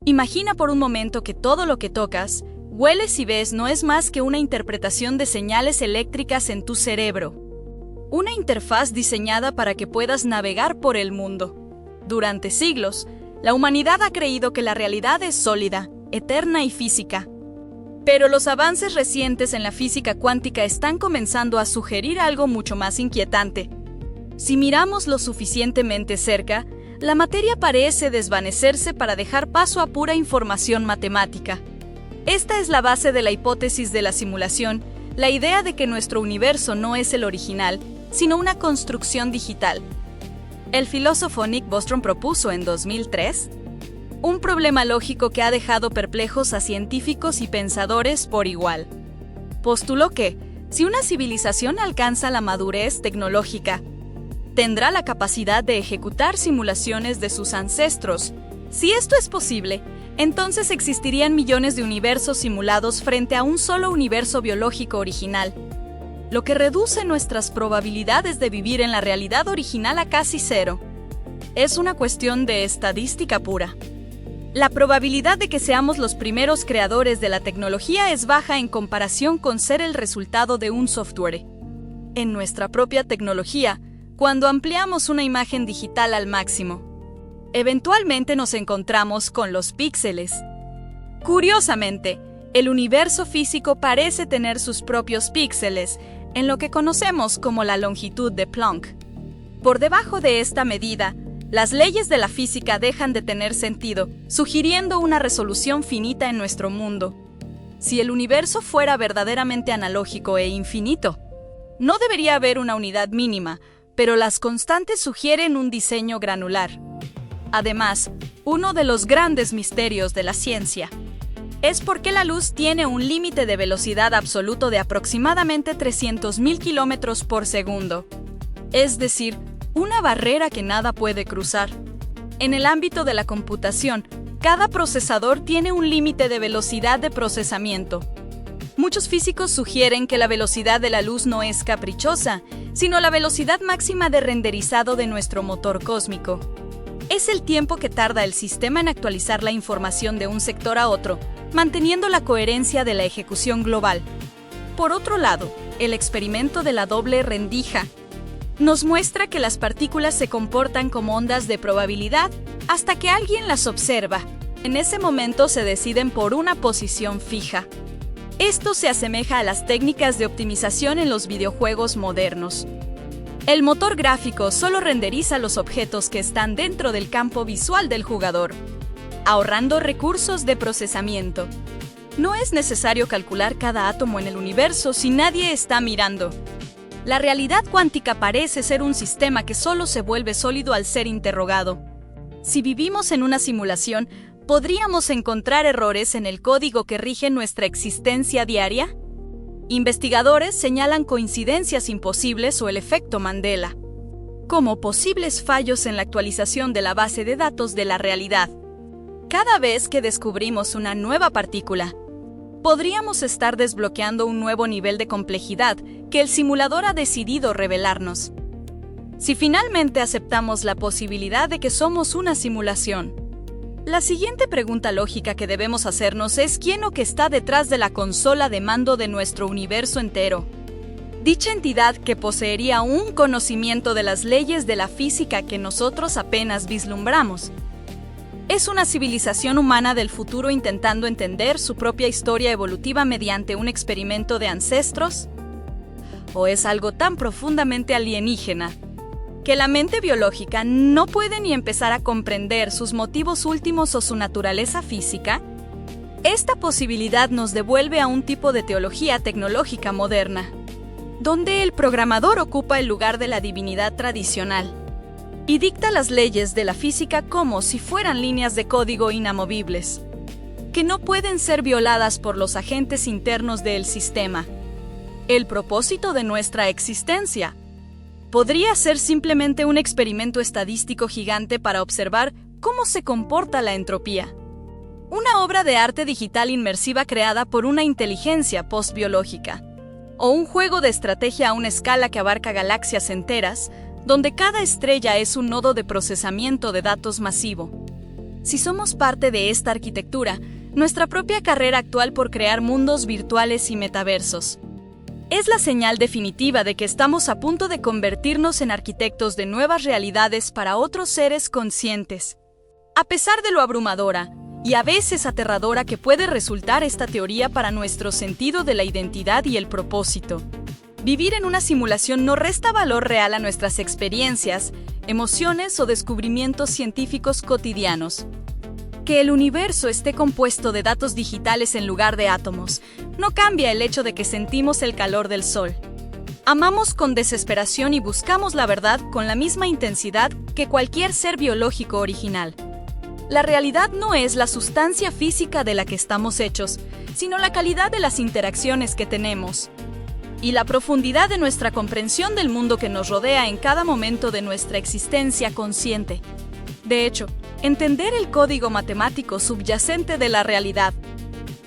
Imagina por un momento que todo lo que tocas, hueles y ves no es más que una interpretación de señales eléctricas en tu cerebro. Una interfaz diseñada para que puedas navegar por el mundo. Durante siglos, la humanidad ha creído que la realidad es sólida, eterna y física. Pero los avances recientes en la física cuántica están comenzando a sugerir algo mucho más inquietante. Si miramos lo suficientemente cerca, la materia parece desvanecerse para dejar paso a pura información matemática. Esta es la base de la hipótesis de la simulación, la idea de que nuestro universo no es el original, sino una construcción digital. El filósofo Nick Bostrom propuso en 2003 un problema lógico que ha dejado perplejos a científicos y pensadores por igual. Postuló que, si una civilización alcanza la madurez tecnológica, tendrá la capacidad de ejecutar simulaciones de sus ancestros. Si esto es posible, entonces existirían millones de universos simulados frente a un solo universo biológico original, lo que reduce nuestras probabilidades de vivir en la realidad original a casi cero. Es una cuestión de estadística pura. La probabilidad de que seamos los primeros creadores de la tecnología es baja en comparación con ser el resultado de un software. En nuestra propia tecnología, cuando ampliamos una imagen digital al máximo, eventualmente nos encontramos con los píxeles. Curiosamente, el universo físico parece tener sus propios píxeles, en lo que conocemos como la longitud de Planck. Por debajo de esta medida, las leyes de la física dejan de tener sentido, sugiriendo una resolución finita en nuestro mundo. Si el universo fuera verdaderamente analógico e infinito, no debería haber una unidad mínima, pero las constantes sugieren un diseño granular. Además, uno de los grandes misterios de la ciencia es por qué la luz tiene un límite de velocidad absoluto de aproximadamente 300.000 kilómetros por segundo. Es decir, una barrera que nada puede cruzar. En el ámbito de la computación, cada procesador tiene un límite de velocidad de procesamiento. Muchos físicos sugieren que la velocidad de la luz no es caprichosa, sino la velocidad máxima de renderizado de nuestro motor cósmico. Es el tiempo que tarda el sistema en actualizar la información de un sector a otro, manteniendo la coherencia de la ejecución global. Por otro lado, el experimento de la doble rendija nos muestra que las partículas se comportan como ondas de probabilidad hasta que alguien las observa. En ese momento se deciden por una posición fija. Esto se asemeja a las técnicas de optimización en los videojuegos modernos. El motor gráfico solo renderiza los objetos que están dentro del campo visual del jugador, ahorrando recursos de procesamiento. No es necesario calcular cada átomo en el universo si nadie está mirando. La realidad cuántica parece ser un sistema que solo se vuelve sólido al ser interrogado. Si vivimos en una simulación, ¿podríamos encontrar errores en el código que rige nuestra existencia diaria? Investigadores señalan coincidencias imposibles o el efecto Mandela como posibles fallos en la actualización de la base de datos de la realidad. Cada vez que descubrimos una nueva partícula, podríamos estar desbloqueando un nuevo nivel de complejidad que el simulador ha decidido revelarnos. Si finalmente aceptamos la posibilidad de que somos una simulación, la siguiente pregunta lógica que debemos hacernos es ¿quién o qué está detrás de la consola de mando de nuestro universo entero? Dicha entidad que poseería un conocimiento de las leyes de la física que nosotros apenas vislumbramos. ¿Es una civilización humana del futuro intentando entender su propia historia evolutiva mediante un experimento de ancestros? ¿O es algo tan profundamente alienígena que la mente biológica no puede ni empezar a comprender sus motivos últimos o su naturaleza física? Esta posibilidad nos devuelve a un tipo de teología tecnológica moderna, donde el programador ocupa el lugar de la divinidad tradicional y dicta las leyes de la física como si fueran líneas de código inamovibles, que no pueden ser violadas por los agentes internos del sistema. El propósito de nuestra existencia podría ser simplemente un experimento estadístico gigante para observar cómo se comporta la entropía. Una obra de arte digital inmersiva creada por una inteligencia postbiológica. O un juego de estrategia a una escala que abarca galaxias enteras, donde cada estrella es un nodo de procesamiento de datos masivo. Si somos parte de esta arquitectura, nuestra propia carrera actual por crear mundos virtuales y metaversos es la señal definitiva de que estamos a punto de convertirnos en arquitectos de nuevas realidades para otros seres conscientes. A pesar de lo abrumadora y a veces aterradora que puede resultar esta teoría para nuestro sentido de la identidad y el propósito, vivir en una simulación no resta valor real a nuestras experiencias, emociones o descubrimientos científicos cotidianos. Que el universo esté compuesto de datos digitales en lugar de átomos no cambia el hecho de que sentimos el calor del sol. Amamos con desesperación y buscamos la verdad con la misma intensidad que cualquier ser biológico original. La realidad no es la sustancia física de la que estamos hechos, sino la calidad de las interacciones que tenemos y la profundidad de nuestra comprensión del mundo que nos rodea en cada momento de nuestra existencia consciente. De hecho, entender el código matemático subyacente de la realidad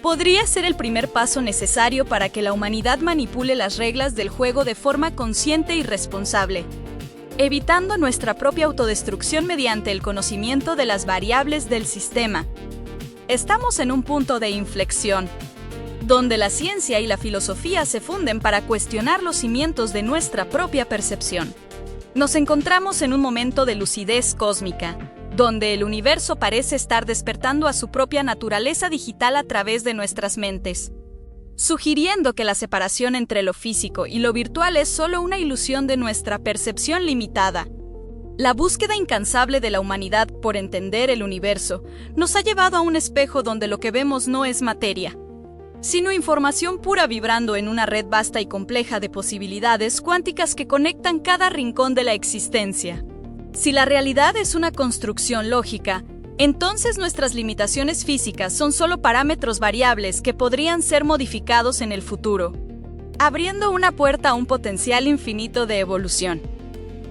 podría ser el primer paso necesario para que la humanidad manipule las reglas del juego de forma consciente y responsable, evitando nuestra propia autodestrucción mediante el conocimiento de las variables del sistema. Estamos en un punto de inflexión, donde la ciencia y la filosofía se funden para cuestionar los cimientos de nuestra propia percepción. Nos encontramos en un momento de lucidez cósmica, donde el universo parece estar despertando a su propia naturaleza digital a través de nuestras mentes, sugiriendo que la separación entre lo físico y lo virtual es solo una ilusión de nuestra percepción limitada. La búsqueda incansable de la humanidad por entender el universo nos ha llevado a un espejo donde lo que vemos no es materia, sino información pura vibrando en una red vasta y compleja de posibilidades cuánticas que conectan cada rincón de la existencia. Si la realidad es una construcción lógica, entonces nuestras limitaciones físicas son solo parámetros variables que podrían ser modificados en el futuro, abriendo una puerta a un potencial infinito de evolución.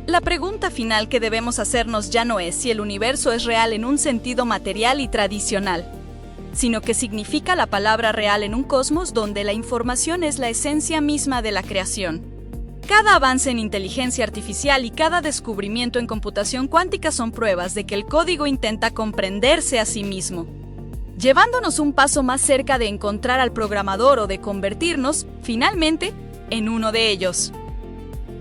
La pregunta final que debemos hacernos ya no es si el universo es real en un sentido material y tradicional, sino que significa la palabra real en un cosmos donde la información es la esencia misma de la creación. Cada avance en inteligencia artificial y cada descubrimiento en computación cuántica son pruebas de que el código intenta comprenderse a sí mismo, llevándonos un paso más cerca de encontrar al programador o de convertirnos, finalmente, en uno de ellos.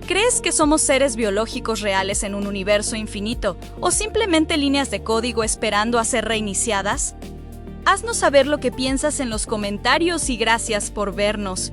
¿Crees que somos seres biológicos reales en un universo infinito o simplemente líneas de código esperando a ser reiniciadas? Haznos saber lo que piensas en los comentarios y gracias por vernos.